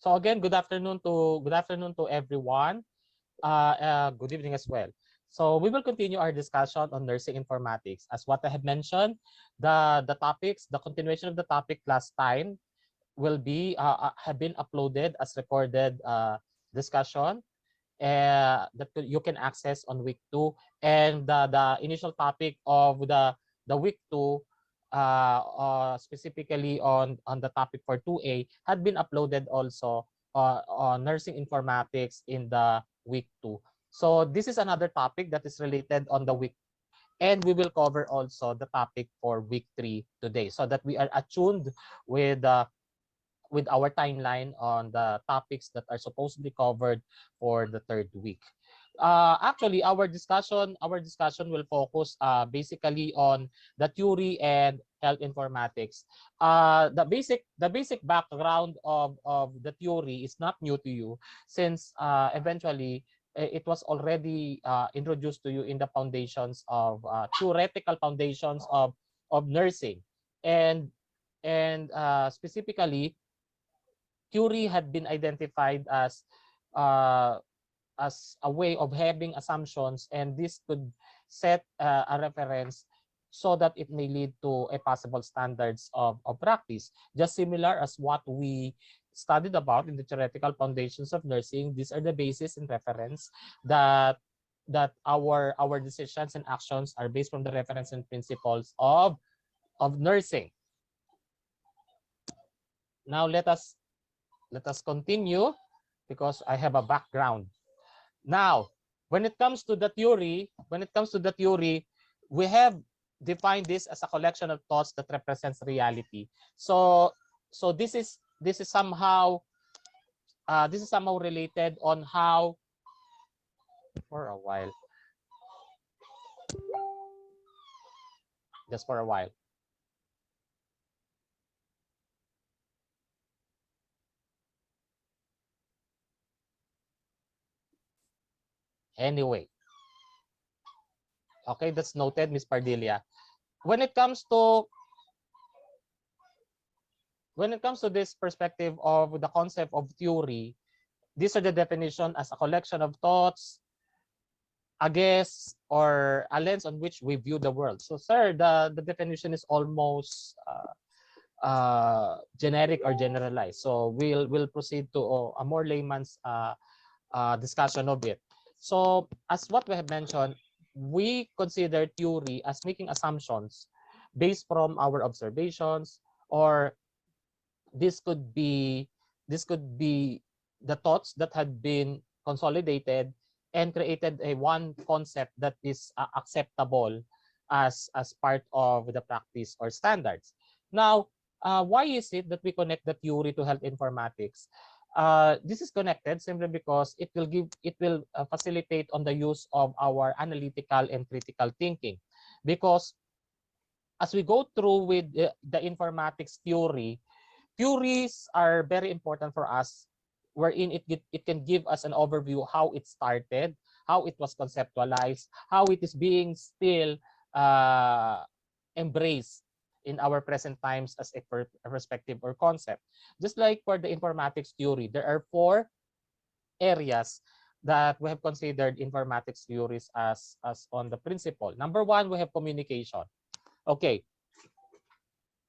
So again, good afternoon to everyone. Good evening as well. So we will continue our discussion on nursing informatics. As what I have mentioned, the continuation of the topic last time will be have been uploaded as recorded discussion that you can access on week 2, and the initial topic of the week 2 specifically on the topic for 2A had been uploaded also on nursing informatics in the week 2. So this is another topic that is related on the week, and we will cover also the topic for week 3 today, so that we are attuned with our timeline on the topics that are supposedly covered for the third week. Actually, our discussion will focus basically on the theory and health informatics. The basic background of the theory is not new to you, since eventually it was already introduced to you in the foundations of theoretical foundations of nursing, and specifically theory had been identified uh, as a way of having assumptions, and this could set a reference so that it may lead to a possible standards of practice, just similar as what we studied about in the theoretical foundations of nursing. These are the basis and reference that our decisions and actions are based from the reference and principles of nursing. Now let us continue, because I have a background. Now, when it comes to the theory, we have defined this as a collection of thoughts that represents reality. So this is somehow related on how, for a while, just for a while. Anyway, okay, that's noted, Miss Pardilla. When it comes to this perspective of the concept of theory, these are the definition as a collection of thoughts, a guess, or a lens on which we view the world. So, sir, the definition is almost generic or generalized. So we'll proceed to a more layman's discussion of it. So, as what we have mentioned, we consider theory as making assumptions based from our observations, or this could be the thoughts that had been consolidated and created a one concept that is acceptable as part of the practice or standards. Now, why is it that we connect the theory to health informatics? This is connected simply because it will facilitate on the use of our analytical and critical thinking, because as we go through with the informatics theories are very important for us, wherein it can give us an overview how it started, how it was conceptualized, how it is being still embraced in our present times as a perspective or concept. Just like for the informatics theory, there are 4 areas that we have considered informatics theories as on the principle. Number 1, we have communication. Okay.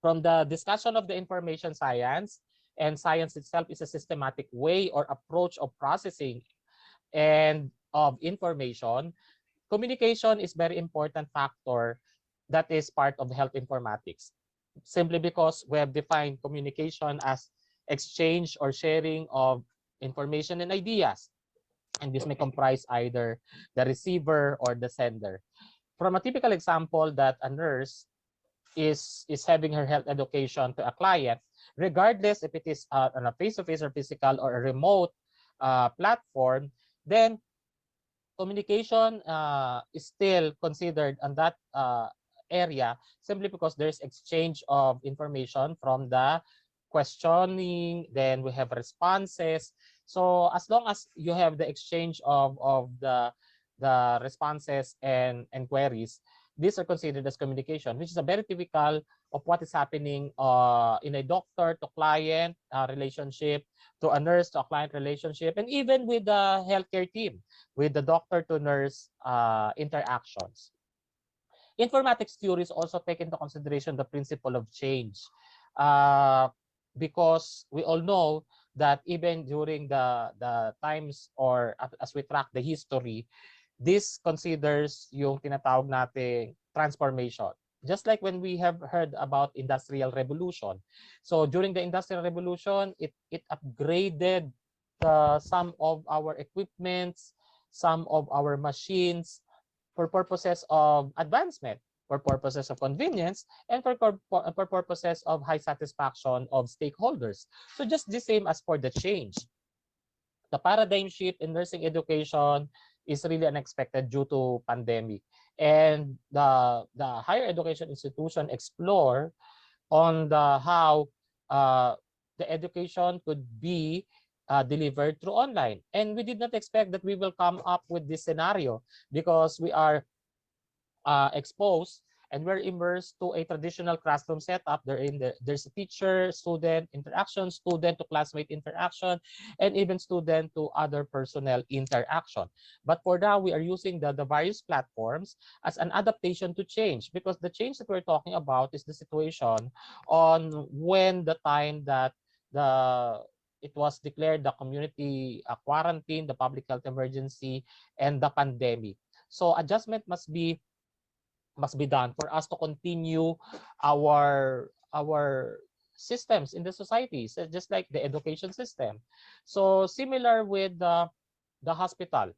From the discussion of the information science, and science itself is a systematic way or approach of processing and of information, communication is very important factor that is part of health informatics, simply because we have defined communication as exchange or sharing of information and ideas, and this may comprise either the receiver or the sender. From a typical example that a nurse is having her health education to a client, regardless if it is on a face-to-face or physical or a remote platform, then communication is still considered on that area, simply because there's exchange of information from the questioning, then we have responses. So as long as you have the exchange of the responses and queries, these are considered as communication, which is a very typical of what is happening in a doctor to client relationship, to a nurse to a client relationship, and even with the healthcare team, with the doctor to nurse interactions. Informatics theories also take into consideration the principle of change, uh, because we all know that even during the times or as we track the history, this considers yung tinatawag nating transformation. Just like when we have heard about industrial revolution. So during the industrial revolution, it upgraded some of our equipments, some of our machines for purposes of advancement, for purposes of convenience, and for purposes of high satisfaction of stakeholders. So just the same as for the change. The paradigm shift in nursing education is really unexpected due to pandemic. And the higher education institution explore on the how the education could be delivered through online. And we did not expect that we will come up with this scenario because we are exposed and we're immersed to a traditional classroom setup. There's a teacher-student interaction, student to classmate interaction, and even student to other personnel interaction. But for now, we are using the various platforms as an adaptation to change, because the change that we're talking about is the situation on when the time that it was declared the community quarantine, the public health emergency, and the pandemic. So adjustment must be done for us to continue our systems in the society, so just like the education system. So similar with the hospital.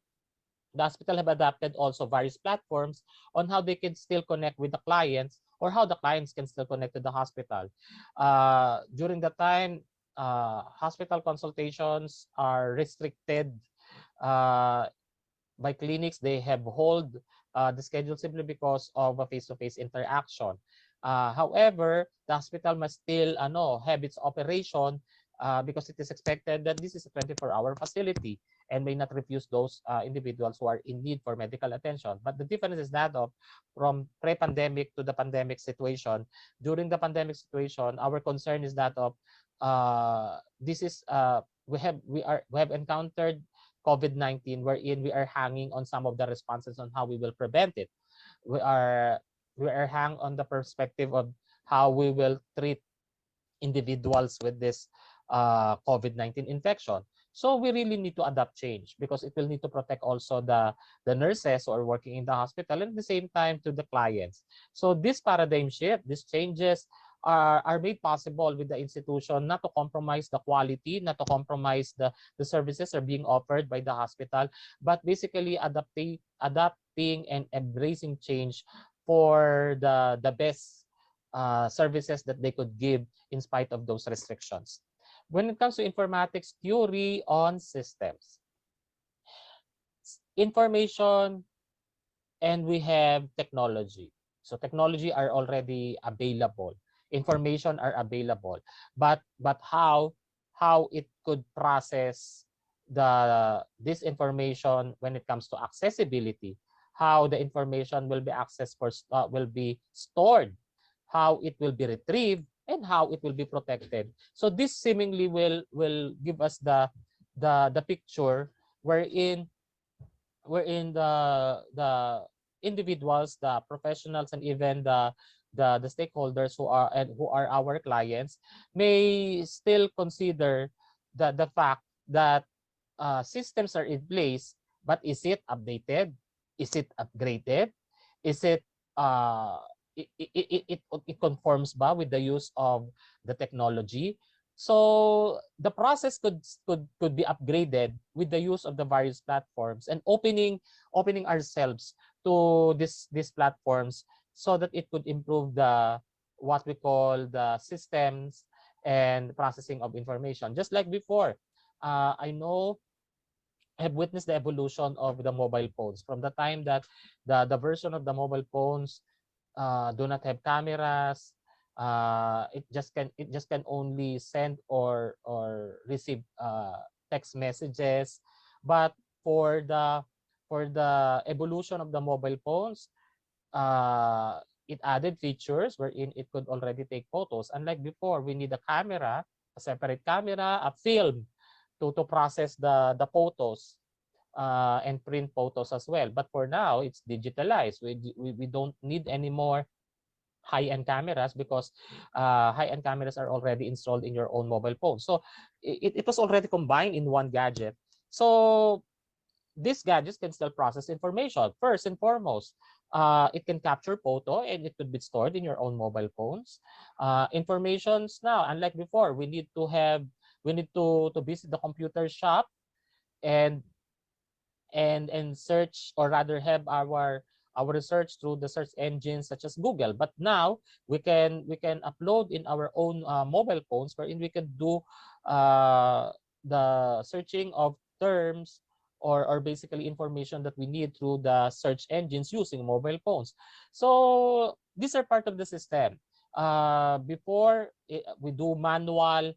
The hospital have adapted also various platforms on how they can still connect with the clients, or how the clients can still connect to the hospital. During the time, hospital consultations are restricted uh, by clinics. They have hold the schedule simply because of a face-to-face interaction. However, the hospital must still have its operation because it is expected that this is a 24-hour facility and may not refuse those individuals who are in need for medical attention. But the difference is that of from pre-pandemic to the pandemic situation. During the pandemic situation, our concern is that of this is we have encountered COVID-19, wherein we are hanging on some of the responses on how we will prevent it. We are we are hang on the perspective of how we will treat individuals with this COVID-19 infection. So we really need to adapt change, because it will need to protect also the nurses who are working in the hospital, and at the same time to the clients. So this paradigm shift, these changes are made possible with the institution not to compromise the quality, not to compromise the services are being offered by the hospital, but basically adapting and embracing change for the best services that they could give in spite of those restrictions. When it comes to informatics theory on systems, information, and we have technology. So technology are already available. Information are available. But how it could process this information when it comes to accessibility, how the information will be accessed for will be stored, how it will be retrieved, and how it will be protected. So this seemingly will give us the picture wherein the individuals, the professionals, and even the stakeholders who are our clients may still consider the fact that systems are in place, but is it updated? Is it upgraded? Is it uh, it conforms ba with the use of the technology? So the process could be upgraded with the use of the various platforms, and opening ourselves to these platforms, so that it could improve the what we call the systems and processing of information. Just like before, I know I have witnessed the evolution of the mobile phones from the time that the version of the mobile phones do not have cameras. It just can only send or receive text messages. But for the evolution of the mobile phones, it added features wherein it could already take photos. Unlike before, we need a camera, a separate camera, a film to process the photos and print photos as well. But for now, it's digitalized. We don't need any more high-end cameras because high-end cameras are already installed in your own mobile phone. So it was already combined in one gadget. So these gadgets can still process information. First and foremost, it can capture photo and it could be stored in your own mobile phones. Informations now, unlike before, we need to visit the computer shop and search, or rather have our research through the search engines such as Google. But now we can upload in our own mobile phones, wherein we can do the searching of terms, or basically information that we need through the search engines using mobile phones. So these are part of the system. Before we do manual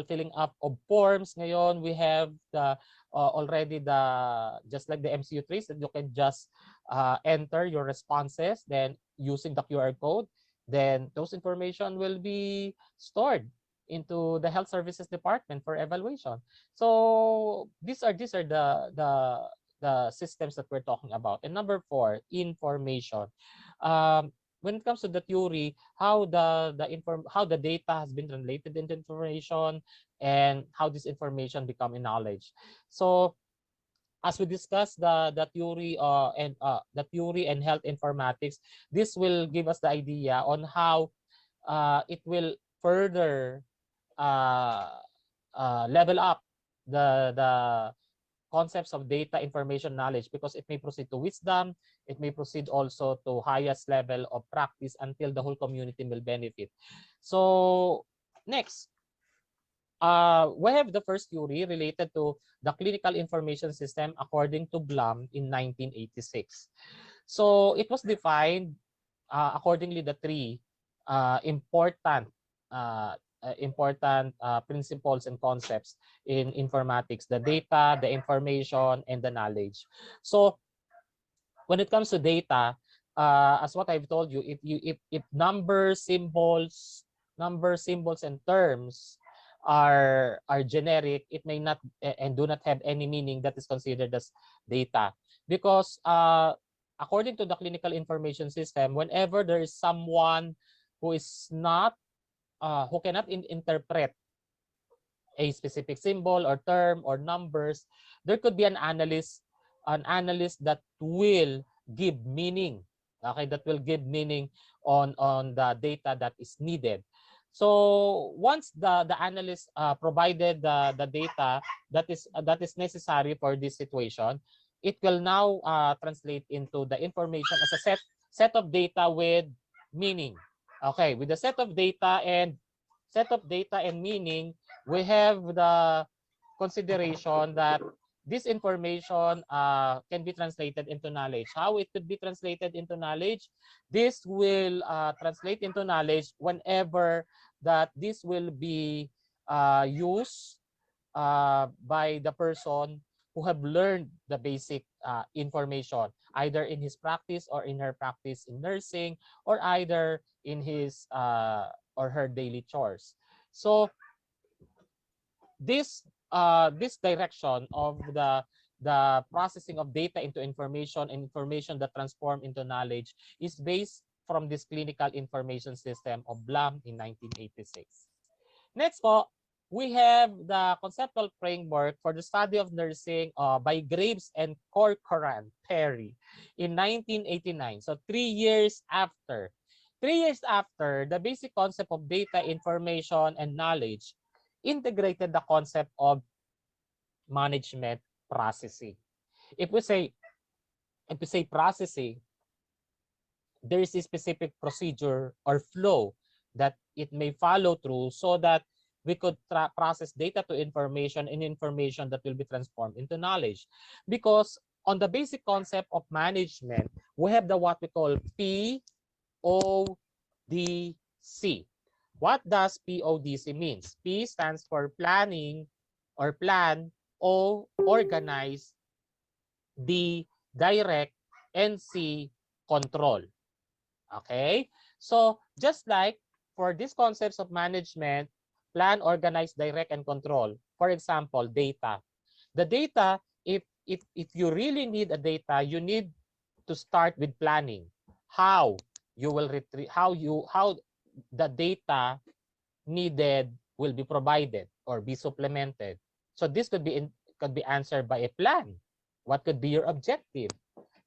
filling up of forms. Ngayon, we have the already the just like the MCU trace that you can just enter your responses, then using the QR code, then those information will be stored into the health services department for evaluation. So these are the systems that we're talking about. And number 4, information. When it comes to the theory, how how the data has been translated into information, and how this information become in knowledge. So as we discussed the theory and health informatics, this will give us the idea on how it will further uh, level up the concepts of data, information, knowledge, because it may proceed to wisdom, it may proceed also to highest level of practice until the whole community will benefit. So next, we have the first theory related to the clinical information system according to Blum in 1986. So it was defined accordingly the three important principles and concepts in informatics: the data, the information, and the knowledge. So when it comes to data, as what I've told you, if numbers, symbols, and terms are generic, it may not and do not have any meaning, that is considered as data. Because according to the clinical information system, whenever there is someone who is not who cannot interpret a specific symbol or term or numbers, there could be an analyst that will give meaning. Okay, that will give meaning on the data that is needed. So once the analyst provided the data that is necessary for this situation, it will now translate into the information as a set of data with meaning. Okay, with the set of data and meaning, we have the consideration that this information can be translated into knowledge. How it could be translated into knowledge? This will translate into knowledge whenever that this will be used by the person who have learned the basic information, either in his practice or in her practice in nursing, or either in his or her daily chores. So this direction of the processing of data into information and information that transform into knowledge is based from this clinical information system of Blum in 1986. Next po, we have the conceptual framework for the study of nursing by Graves and Corcoran Perry in 1989. So 3 years after. 3 years after, the basic concept of data, information, and knowledge integrated the concept of management processing. If we say processing, there is a specific procedure or flow that it may follow through so that we could process data to information and information that will be transformed into knowledge. Because on the basic concept of management, we have the what we call PODC. What does PODC means? P stands for planning or plan, O organize, D direct, and C control. Okay? So just like for these concepts of management, plan, organize, direct, and control. For example, data. The data, if you really need a data, you need to start with planning. How you will retrieve, how the data needed will be provided or be supplemented. So this could be answered by a plan. What could be your objective?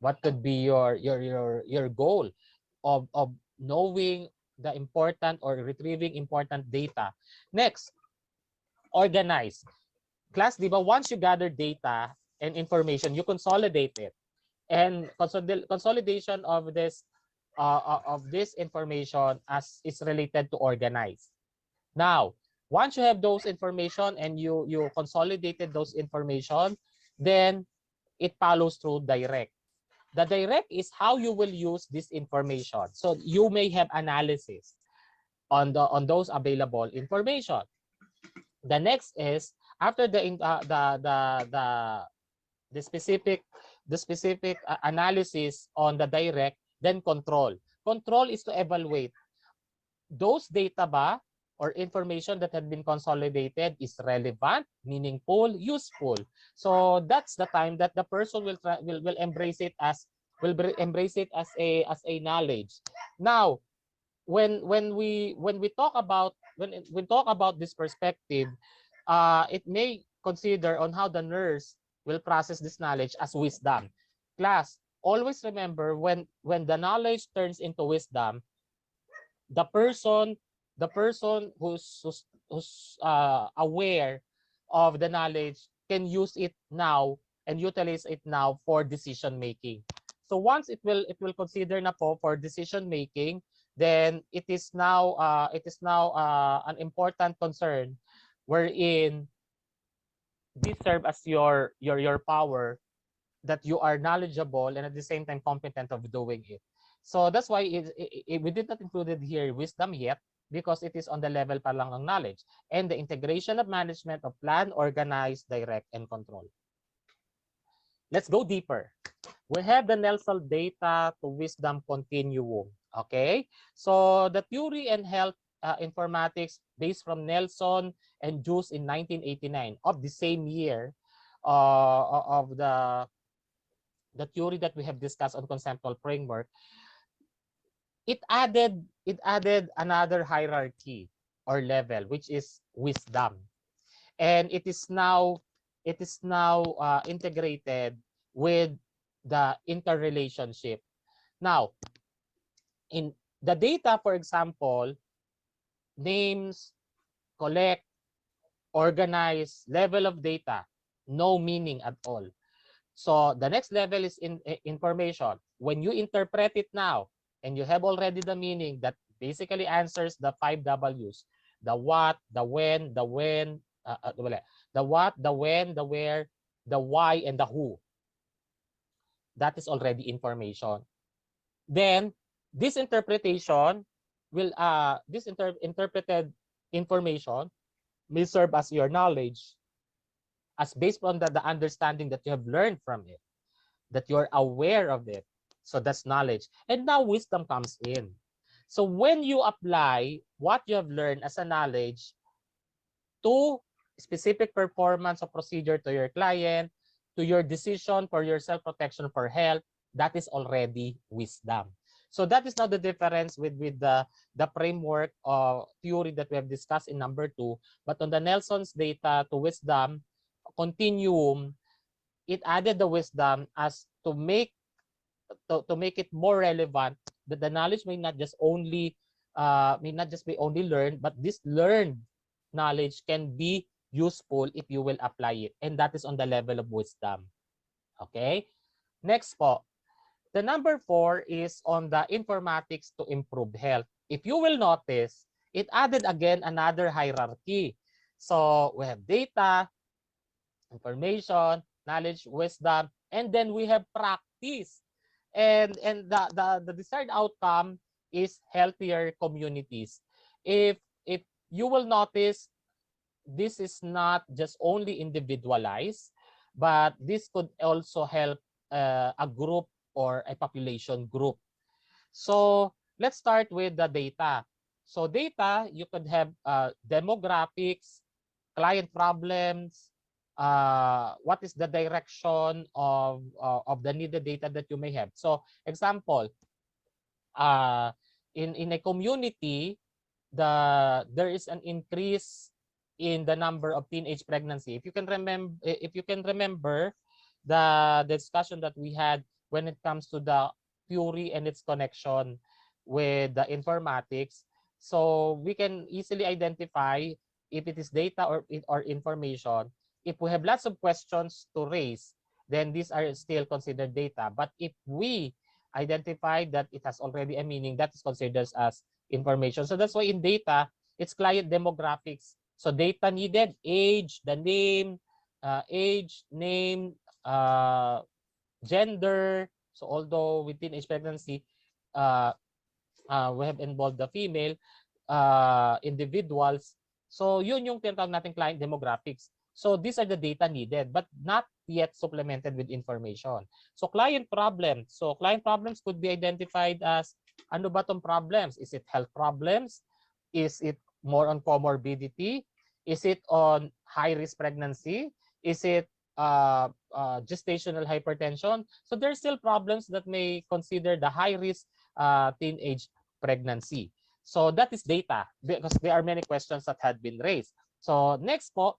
What could be your goal of knowing the important or retrieving important data? Next, organize. Class, di ba, once you gather data and information, you consolidate it. And consolidation of this information as is related to organize. Now, once you have those information and you consolidated those information, then it follows through direct. The direct is how you will use this information. So you may have analysis on those available information. The next is after the specific analysis on the direct, then control. Control is to evaluate those data ba or information that had been consolidated is relevant, meaningful, useful. So that's the time that the person will embrace it as a knowledge. Now, when we talk about this perspective, it may consider on how the nurse will process this knowledge as wisdom. Class, always remember when the knowledge turns into wisdom, the person who's aware of the knowledge can use it now and utilize it now for decision making. So once it will consider na po for decision making, then it is now an important concern wherein this serve as your power, that you are knowledgeable and at the same time competent of doing it. So that's why we did not include it here wisdom yet, because it is on the level pa lang ng knowledge and the integration of management of plan, organize, direct, and control. Let's go deeper. We have the Nelson data to wisdom continuum. Okay, so the theory and health informatics based from Nelson and Juice in 1989 of the same year of the theory that we have discussed on conceptual framework. It added another hierarchy or level, which is wisdom, and it is now integrated with the interrelationship. Now, in the data, for example, names, collect, organize, level of data, no meaning at all. So the next level is information. When you interpret it now, and you have already the meaning that basically answers the 5 W's: the what, the when, the what, the when, the where, the why, and the who. That is already information. Then this interpretation will interpreted information may serve as your knowledge, as based on the understanding that you have learned from it, that you're aware of it. So that's knowledge. And now wisdom comes in. So when you apply what you have learned as a knowledge to specific performance of procedure to your client, to your decision for your self-protection for health, that is already wisdom. So that is now the difference with the framework theory that we have discussed in number 2. But on the Nelson's data to wisdom continuum, it added the wisdom as to make it more relevant, that the knowledge may not just be only learned, but this learned knowledge can be useful if you will apply it, and that is on the level of wisdom. Okay, next po, the number 4 is on the informatics to improve health. If you will notice, it added again another hierarchy. So we have data, information, knowledge, wisdom, and then we have practice. And the desired outcome is healthier communities. If you will notice, this is not just only individualized, but this could also help a group or a population group. So let's start with the data. So data, you could have demographics, client problems, what is the direction of the needed data that you may have. So example, uh, in a community, there is an increase in the number of teenage pregnancy. If you can remember the discussion that we had when it comes to the theory and its connection with the informatics, so we can easily identify if it is data or information. If we have lots of questions to raise, then these are still considered data. But if we identify that it has already a meaning, that is considered as information. So that's why in data, it's client demographics. So data needed, age, the name, age, name, gender. So although with teenage pregnancy, uh, we have involved the female individuals. So yun yung tinatawag natin client demographics. So these are the data needed but not yet supplemented with information. So client problems. So client problems could be identified as ano ba tong problems? Is it health problems? Is it more on comorbidity? Is it on high-risk pregnancy? Is it gestational hypertension? So there's still problems that may consider the high-risk teenage pregnancy. So that is data because there are many questions that had been raised. So next po,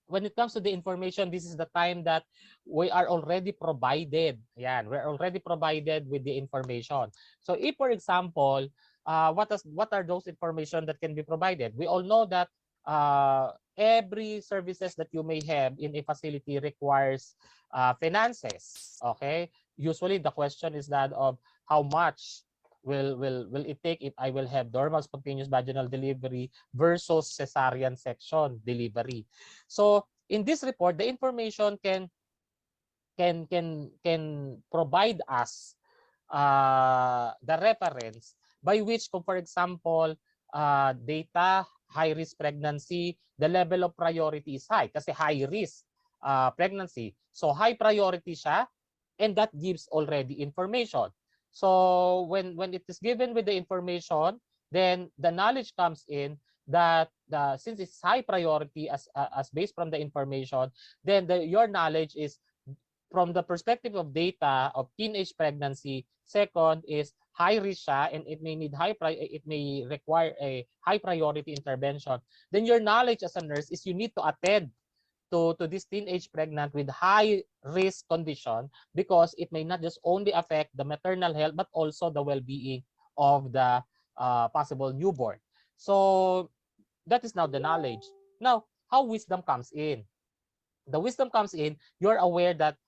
when it comes to the information, this is the time that we are already provided. Yan, we're already provided with the information. So if, for example, what are those information that can be provided? We all know that every services that you may have in a facility requires finances. Okay, usually the question is that of how much will it take if I will have normal spontaneous vaginal delivery versus cesarean section delivery. So in this report, the information can provide us the reference by which, kung for example, data, high risk pregnancy, the level of priority is high kasi high risk pregnancy. So high priority siya and that gives already information. So when it is given with the information, then the knowledge comes in that since it's high priority as based from the information, then your knowledge is from the perspective of data of teenage pregnancy. Second is high risk siya and it may require a high priority intervention. Then your knowledge as a nurse is you need to attend to this teenage pregnant with high risk condition because it may not just only affect the maternal health but also the well-being of the possible newborn. So that is now the knowledge. Now, how wisdom comes in? The wisdom comes in, you're aware that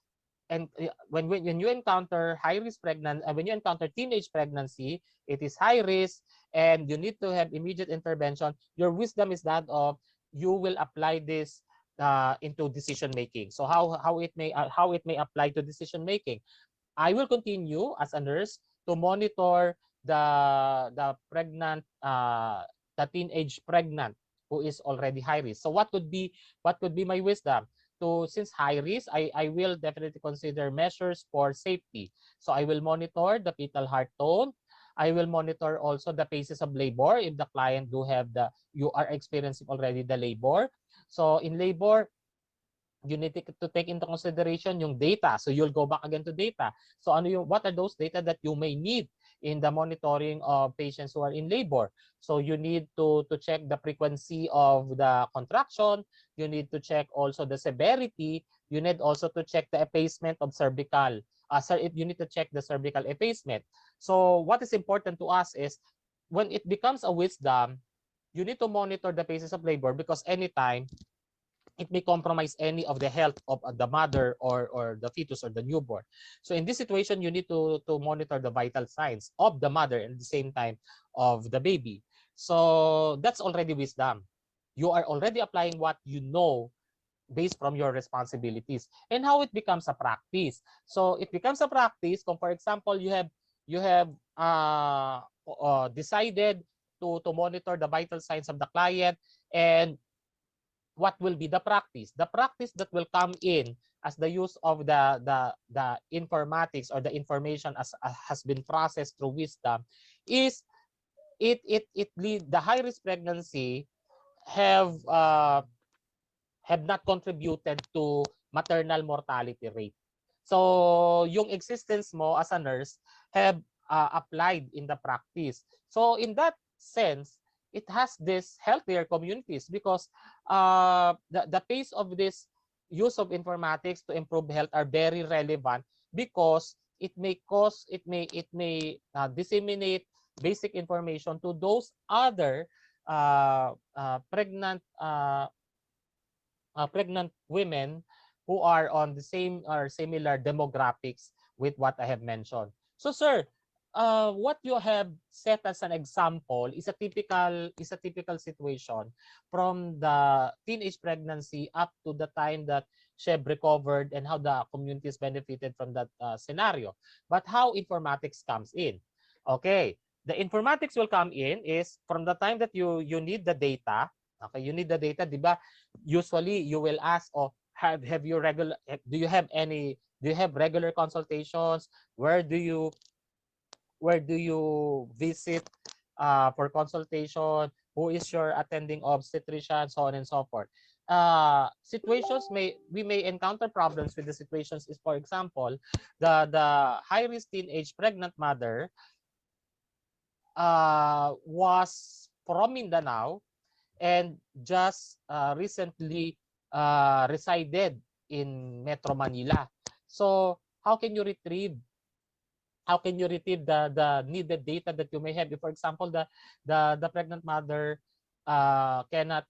and when you encounter high risk when you encounter teenage pregnancy, it is high risk and you need to have immediate intervention. Your wisdom is that of you will apply this into decision making. So how it may apply to decision making. I will continue as a nurse to monitor the teenage pregnant who is already high risk. So what could be my wisdom? Since high risk, I will definitely consider measures for safety. So I will monitor the fetal heart tone. I will monitor also the phases of labor if the client you are experiencing already the labor. So in labor, you need to take into consideration yung data. So you'll go back again to data. So what are those data that you may need in the monitoring of patients who are in labor? So you need to check the frequency of the contraction. You need to check also the severity. You need also to check the effacement of cervical. You need to check the cervical effacement. So what is important to us is when it becomes a wisdom, you need to monitor the phases of labor because anytime it may compromise any of the health of the mother or the fetus or the newborn. So in this situation, you need to monitor the vital signs of the mother and at the same time of the baby. So that's already wisdom. You are already applying what you know based from your responsibilities and how it becomes a practice. So it becomes a practice kung for example you have decided to monitor the vital signs of the client, and what will be the practice? The practice that will come in as the use of the informatics or the information as has been processed through wisdom is it lead the high risk pregnancy have have not contributed to maternal mortality rate. So yung existence mo as a nurse have applied in the practice. So in that sense, it has this healthier communities because the pace of this use of informatics to improve health are very relevant because it may disseminate basic information to those other pregnant women who are on the same or similar demographics with what I have mentioned. So, sir, what you have set as an example is a typical situation from the teenage pregnancy up to the time that she have recovered and how the communities benefited from that scenario. But how informatics comes in? Okay, the informatics will come in is from the time that you need the data. Okay, you need the data, di ba? Usually you will ask, oh, have you regular do you have regular consultations? Where do you visit for consultation? Who is your attending obstetrician? So on and so forth. Situations we may encounter problems with the situations is, for example, the high risk teenage pregnant mother was from Mindanao and just recently resided in Metro Manila. So how can you retrieve the needed data that you may have? If, for example, the pregnant mother cannot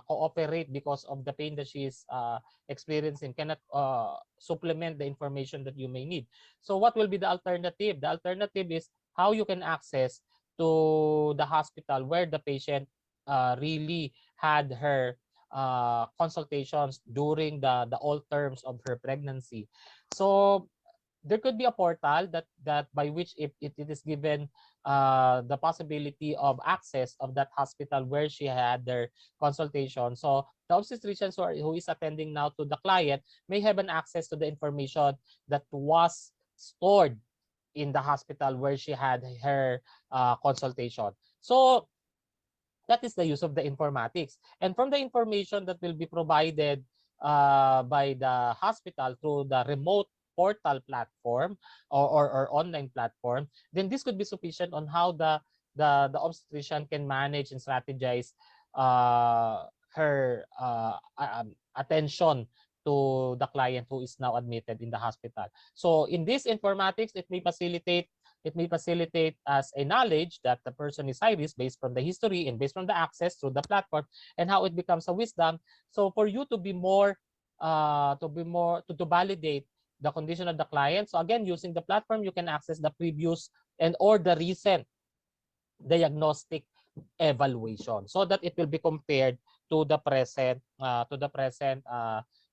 cooperate because of the pain that she is experiencing, cannot supplement the information that you may need. So what will be the alternative? The alternative is how you can access to the hospital where the patient really had her consultations during the all terms of her pregnancy. So there could be a portal that by which if it is given the possibility of access of that hospital where she had their consultation. So the obstetrician who is attending now to the client may have an access to the information that was stored in the hospital where she had her consultation. So that is the use of the informatics. And from the information that will be provided by the hospital through the remote portal platform or online platform, then this could be sufficient on how the obstetrician can manage and strategize her attention to the client who is now admitted in the hospital. So in this informatics, it may facilitate as a knowledge that the person is high risk based from the history and based from the access through the platform and how it becomes a wisdom. So for you to be more to validate the condition of the client. So again, using the platform, you can access the previous and or the recent diagnostic evaluation so that it will be compared to the present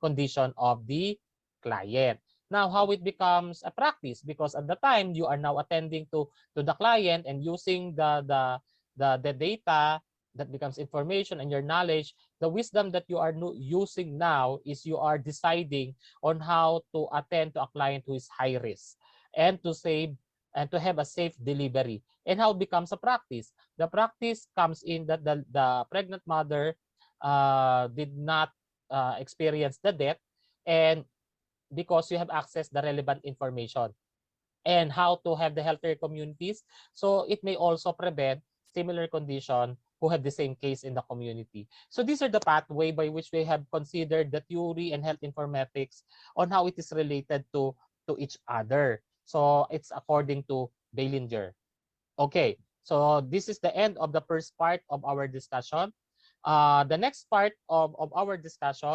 condition of the client. Now, how it becomes a practice, because at the time you are now attending to the client and using the data that becomes information and your knowledge, the wisdom that you are using now is you are deciding on how to attend to a client who is high risk and to save and to have a safe delivery. And how it becomes a practice? The practice comes in that the pregnant mother did not experience the death, and because you have access the relevant information and how to have the healthier communities. So it may also prevent similar condition who have the same case in the community. So these are the pathway by which we have considered the theory and health informatics on how it is related to each other. So it's according to Ballinger. Okay, so this is the end of the first part of our discussion. The next part of our discussion